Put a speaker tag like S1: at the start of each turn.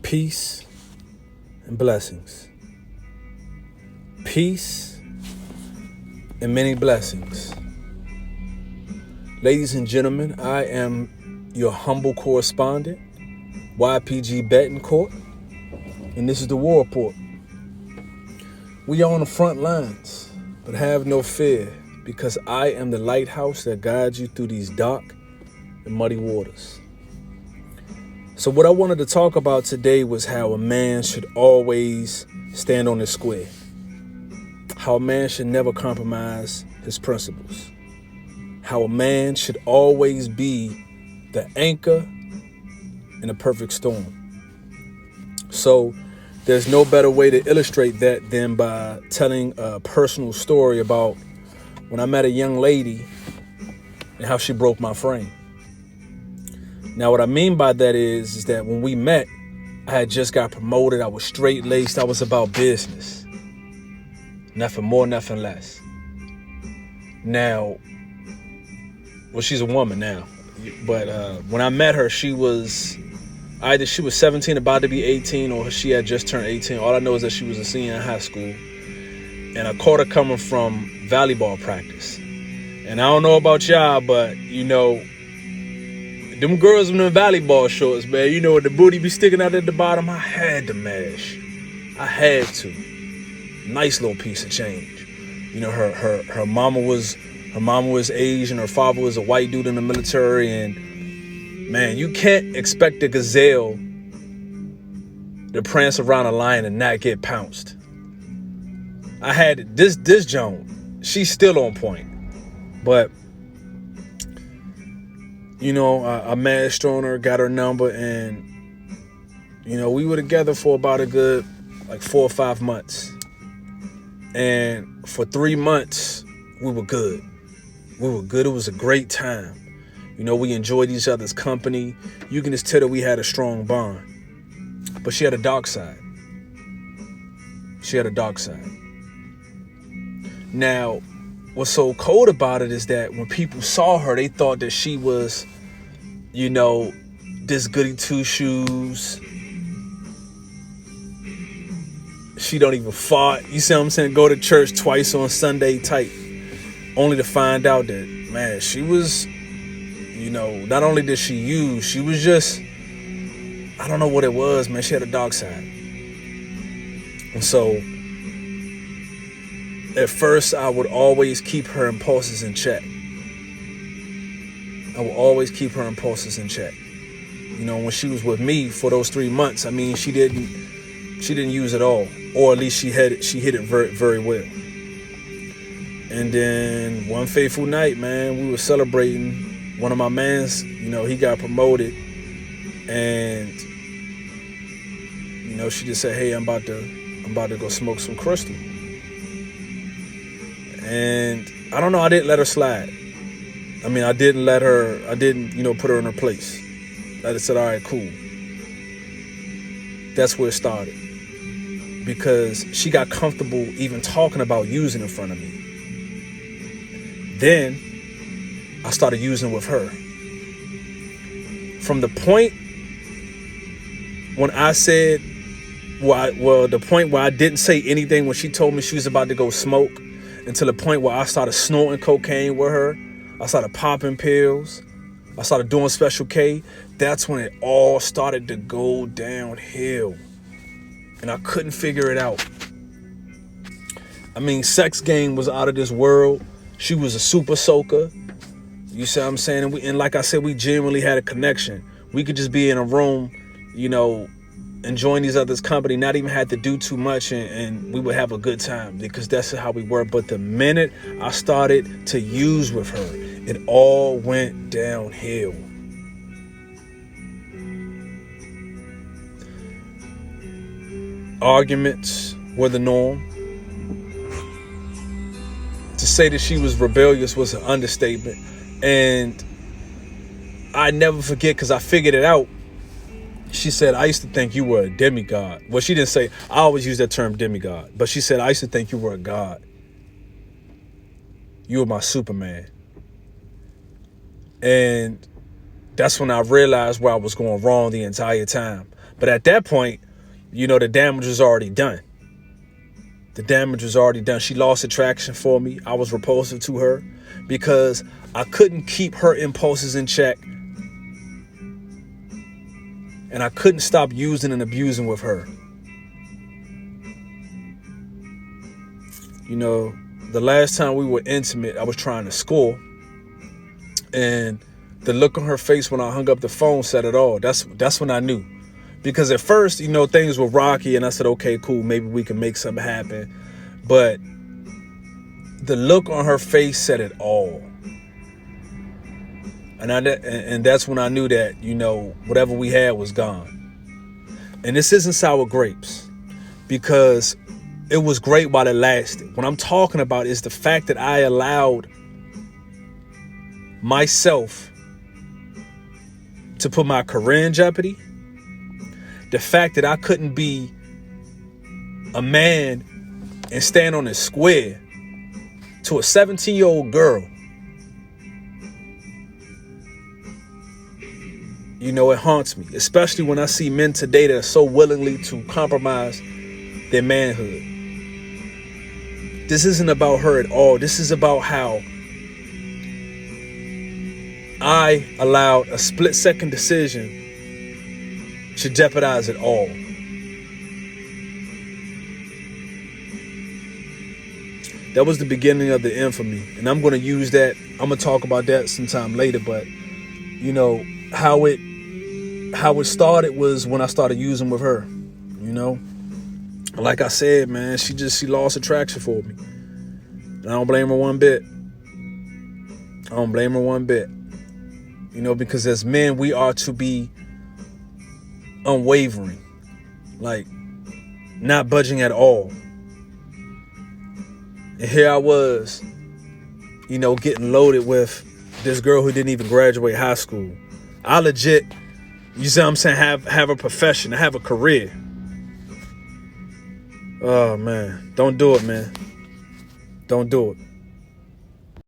S1: Peace and blessings. Peace and many blessings. Ladies and gentlemen, I am your humble correspondent, YPG Betancourt, and this is the War Report. We are on the front lines, but have no fear, because I am the lighthouse that guides you through these dark and muddy waters. So what I wanted to talk about today was how a man should always stand on his square. How a man should never compromise his principles. How a man should always be the anchor in a perfect storm. So there's no better way to illustrate that than by telling a personal story about when I met a young lady and how she broke my frame. Now, what I mean by that is that when we met, I had just got promoted. I was straight-laced. I was about business. Nothing more, nothing less. Now, well, she's a woman now. But when I met her, she was 17, about to be 18, or she had just turned 18. All I know is that she was a senior in high school. And I caught her coming from volleyball practice. And I don't know about y'all, but, you know, them girls in the volleyball shorts, man, you know, with the booty be sticking out at the bottom, I had to mash. I had to. Nice little piece of change. You know, her mama was Asian, her father was a white dude in the military, and man, you can't expect a gazelle to prance around a lion and not get pounced. I had this Joan. She's still on point. But you know, I mashed on her, got her number, and, you know, we were together for about a good, 4 or 5 months. And for 3 months, we were good. We were good. It was a great time. You know, we enjoyed each other's company. You can just tell that we had a strong bond. But she had a dark side. She had a dark side. Now, what's so cold about it is that when people saw her, they thought that she was, you know, this goody two shoes. She don't even fart. You see what I'm saying? Go to church twice on Sunday type. Only to find out that, man, she was, you know, not only did she use, she was just, I don't know what it was, man. She had a dark side. And so at first, I would always keep her impulses in check. I would always keep her impulses in check. You know, when she was with me for those 3 months, I mean, she didn't use it all, or at least she hit it very, very well. And then one fateful night, man, we were celebrating. One of my mans, you know, he got promoted, and you know, she just said, "Hey, I'm about to go smoke some crystal." And I don't know, I didn't let her slide. I mean, I didn't, you know, put her in her place. I just said, all right, cool. That's where it started. Because she got comfortable even talking about using in front of me. Then I started using with her. From the point when I said, the point where I didn't say anything when she told me she was about to go smoke, until the point where I started snorting cocaine with her. I started popping pills. I started doing Special K. That's when it all started to go downhill. And I couldn't figure it out. I mean, sex game was out of this world. She was a super soaker. You see what I'm saying? And like I said, we genuinely had a connection. We could just be in a room, you know, enjoying each other's company, not even had to do too much, and we would have a good time, because that's how we were. But the minute I started to use with her, it all went downhill. Arguments were the norm. To say that she was rebellious was an understatement. And I never forget, because I figured it out. She said, "I used to think you were a demigod." Well, she didn't say, I always use that term demigod. But she said, "I used to think you were a god. You were my Superman." And that's when I realized where I was going wrong the entire time. But at that point, you know, the damage was already done. The damage was already done. She lost attraction for me. I was repulsive to her because I couldn't keep her impulses in check. And I couldn't stop using and abusing with her. You know, the last time we were intimate, I was trying to score. And the look on her face when I hung up the phone said it all. That's when I knew. Because at first, you know, things were rocky and I said, okay, cool, maybe we can make something happen. But the look on her face said it all. And that's when I knew that, you know, whatever we had was gone. And this isn't sour grapes, because it was great while it lasted. What I'm talking about is the fact that I allowed myself to put my career in jeopardy. The fact that I couldn't be a man and stand on a square to a 17-year-old girl. You know, it haunts me, especially when I see men today that are so willingly to compromise their manhood. This isn't about her at all. This is about how I allowed a split-second decision to jeopardize it all. That was the beginning of the end for me. And I'm going to use that. I'm going to talk about that sometime later. But, you know, how it started was when I started using with her, you know. Like I said, man, she lost attraction for me. And I don't blame her one bit. I don't blame her one bit. You know, because as men, we are to be unwavering, like not budging at all. And here I was, you know, getting loaded with this girl who didn't even graduate high school. I legit, you see what I'm saying, have a profession, have a career. Oh man, don't do it, man. Don't do it.